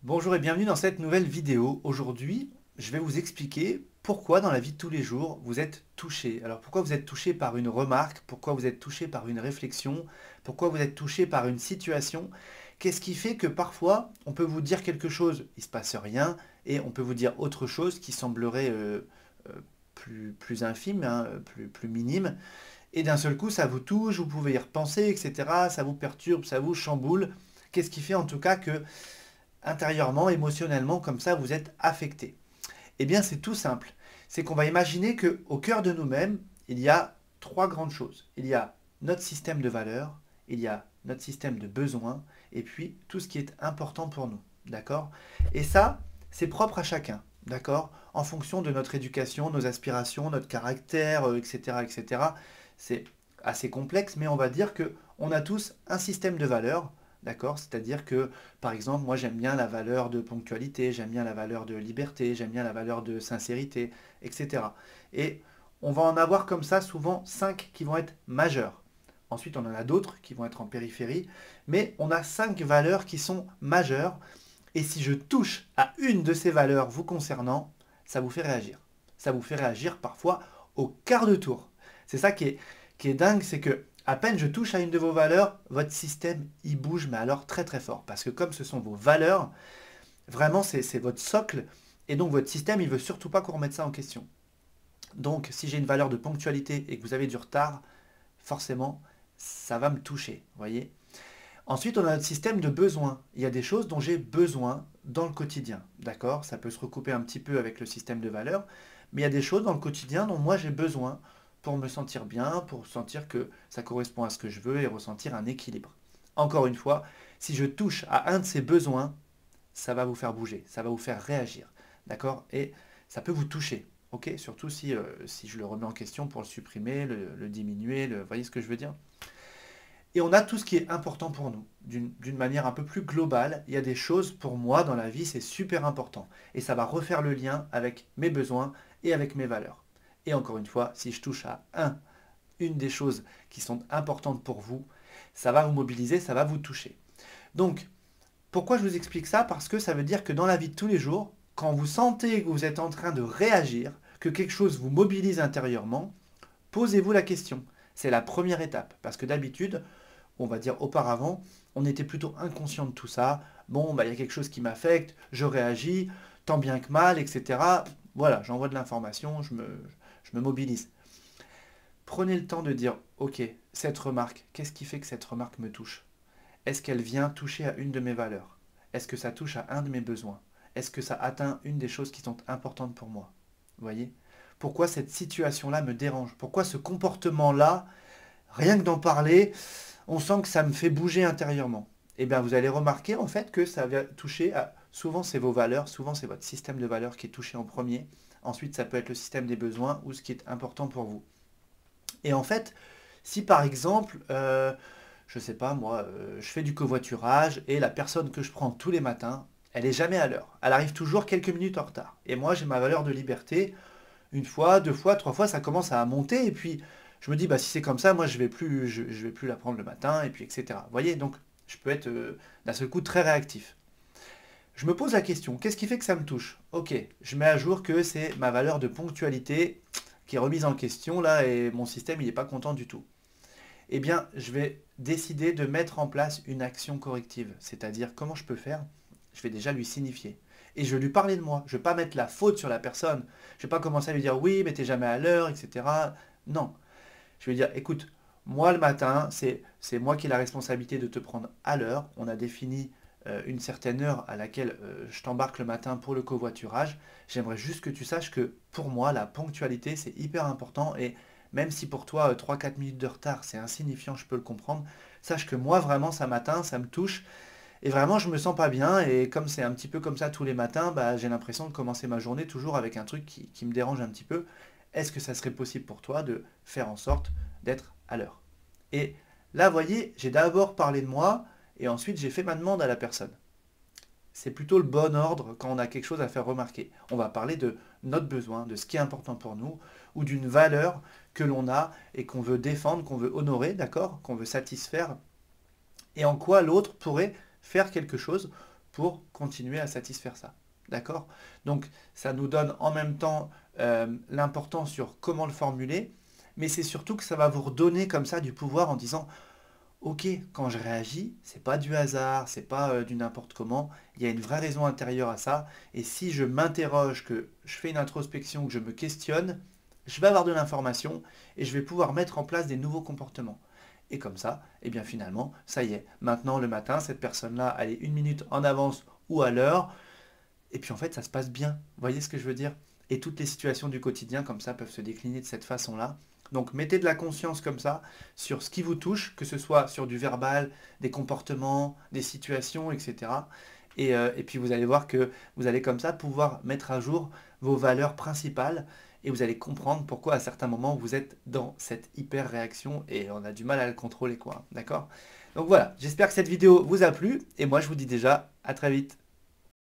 Bonjour et bienvenue dans cette nouvelle vidéo. Aujourd'hui, je vais vous expliquer pourquoi dans la vie de tous les jours vous êtes touché. Alors pourquoi vous êtes touché par une remarque, pourquoi vous êtes touché par une réflexion, pourquoi vous êtes touché par une situation. Qu'est-ce qui fait que parfois on peut vous dire quelque chose, il ne se passe rien, et on peut vous dire autre chose qui semblerait euh, plus infime, hein, plus minime, et d'un seul coup ça vous touche, vous pouvez y repenser, etc. Ça vous perturbe, ça vous chamboule. Qu'est-ce qui fait en tout cas que intérieurement, émotionnellement, comme ça, vous êtes affecté? Eh bien, c'est tout simple. C'est qu'on va imaginer qu'au cœur de nous-mêmes, il y a trois grandes choses. Il y a notre système de valeurs, il y a notre système de besoins, et puis tout ce qui est important pour nous. D'accord? Et ça, c'est propre à chacun. D'accord? En fonction de notre éducation, nos aspirations, notre caractère, etc., etc. C'est assez complexe, mais on va dire que on a tous un système de valeurs. D'accord? C'est-à-dire que, par exemple, moi j'aime bien la valeur de ponctualité, j'aime bien la valeur de liberté, j'aime bien la valeur de sincérité, etc. Et on va en avoir comme ça souvent 5 qui vont être majeures. Ensuite, on en a d'autres qui vont être en périphérie, mais on a 5 valeurs qui sont majeures. Et si je touche à une de ces valeurs vous concernant, ça vous fait réagir. Ça vous fait réagir parfois au quart de tour. C'est ça qui est dingue, c'est que à peine je touche à une de vos valeurs, votre système y bouge, mais alors très très fort. Parce que comme ce sont vos valeurs, vraiment c'est votre socle, et donc votre système il veut surtout pas qu'on remette ça en question. Donc si j'ai une valeur de ponctualité et que vous avez du retard, forcément ça va me toucher, voyez. Ensuite, on a notre système de besoins. Il y a des choses dont j'ai besoin dans le quotidien. D'accord? Ça peut se recouper un petit peu avec le système de valeurs, mais il y a des choses dans le quotidien dont moi j'ai besoin pour me sentir bien, pour sentir que ça correspond à ce que je veux et ressentir un équilibre. Encore une fois, si je touche à un de ces besoins, ça va vous faire bouger, ça va vous faire réagir. D'accord? Et ça peut vous toucher. Ok? Surtout si je le remets en question pour le supprimer, le diminuer, vous voyez ce que je veux dire? Et on a tout ce qui est important pour nous. D'une manière un peu plus globale, il y a des choses pour moi dans la vie, c'est super important. Et ça va refaire le lien avec mes besoins et avec mes valeurs. Et encore une fois, si je touche à une des choses qui sont importantes pour vous, ça va vous mobiliser, ça va vous toucher. Donc, pourquoi je vous explique ça? Parce que ça veut dire que dans la vie de tous les jours, quand vous sentez que vous êtes en train de réagir, que quelque chose vous mobilise intérieurement, posez-vous la question. C'est la première étape. Parce que d'habitude, on va dire auparavant, on était plutôt inconscient de tout ça. Bon, bah, il y a quelque chose qui m'affecte, je réagis, tant bien que mal, etc. Voilà, j'envoie de l'information, je me mobilise. Prenez le temps de dire, ok, cette remarque, qu'est-ce qui fait que cette remarque me touche? Est-ce qu'elle vient toucher à une de mes valeurs? Est-ce que ça touche à un de mes besoins? Est-ce que ça atteint une des choses qui sont importantes pour moi? Vous voyez? Pourquoi cette situation-là me dérange? Pourquoi ce comportement-là, rien que d'en parler, on sent que ça me fait bouger intérieurement? Eh bien, vous allez remarquer en fait que ça va toucher à... Souvent, c'est vos valeurs, souvent, c'est votre système de valeurs qui est touché en premier. Ensuite, ça peut être le système des besoins ou ce qui est important pour vous. Et en fait, si par exemple, je sais pas moi, je fais du covoiturage et la personne que je prends tous les matins, elle est jamais à l'heure. Elle arrive toujours quelques minutes en retard. Et moi, j'ai ma valeur de liberté. Une fois, deux fois, trois fois, ça commence à monter. Et puis, je me dis, bah, si c'est comme ça, moi, je vais plus la prendre le matin, et puis, etc. Vous voyez, donc, je peux être d'un seul coup très réactif. Je me pose la question, qu'est-ce qui fait que ça me touche? Ok, je mets à jour que c'est ma valeur de ponctualité qui est remise en question là, et mon système, il n'est pas content du tout. Eh bien, je vais décider de mettre en place une action corrective. C'est-à-dire, comment je peux faire? Je vais déjà lui signifier. Et je vais lui parler de moi. Je ne vais pas mettre la faute sur la personne. Je ne vais pas commencer à lui dire oui, mais t'es jamais à l'heure, etc. Non. Je vais lui dire, écoute, moi le matin, c'est moi qui ai la responsabilité de te prendre à l'heure. On a défini une certaine heure à laquelle je t'embarque le matin pour le covoiturage. J'aimerais juste que tu saches que pour moi, la ponctualité, c'est hyper important. Et même si pour toi, 3-4 minutes de retard, c'est insignifiant, je peux le comprendre, sache que moi, vraiment, ça m'atteint, ça me touche. Et vraiment, je me sens pas bien. Et comme c'est un petit peu comme ça tous les matins, bah, j'ai l'impression de commencer ma journée toujours avec un truc qui me dérange un petit peu. Est-ce que ça serait possible pour toi de faire en sorte d'être à l'heure? Et là, vous voyez, j'ai d'abord parlé de moi et ensuite j'ai fait ma demande à la personne. C'est plutôt le bon ordre quand on a quelque chose à faire remarquer. On va parler de notre besoin, de ce qui est important pour nous, ou d'une valeur que l'on a et qu'on veut défendre, qu'on veut honorer, d'accord, qu'on veut satisfaire, et en quoi l'autre pourrait faire quelque chose pour continuer à satisfaire ça. D'accord? Donc ça nous donne en même temps l'importance sur comment le formuler, mais c'est surtout que ça va vous redonner comme ça du pouvoir en disant ok, quand je réagis, c'est pas du hasard, c'est pas du n'importe comment, il y a une vraie raison intérieure à ça, et si je m'interroge, que je fais une introspection, que je me questionne, je vais avoir de l'information et je vais pouvoir mettre en place des nouveaux comportements. Et comme ça, eh bien finalement, ça y est, maintenant le matin, cette personne-là, elle est 1 minute en avance ou à l'heure, et puis en fait, ça se passe bien. Vous voyez ce que je veux dire? Et toutes les situations du quotidien comme ça peuvent se décliner de cette façon-là. Donc mettez de la conscience comme ça sur ce qui vous touche, que ce soit sur du verbal, des comportements, des situations, etc. Et puis vous allez voir que vous allez comme ça pouvoir mettre à jour vos valeurs principales et vous allez comprendre pourquoi à certains moments vous êtes dans cette hyper réaction et on a du mal à le contrôler quoi. D'accord? Donc voilà, j'espère que cette vidéo vous a plu et moi je vous dis déjà à très vite.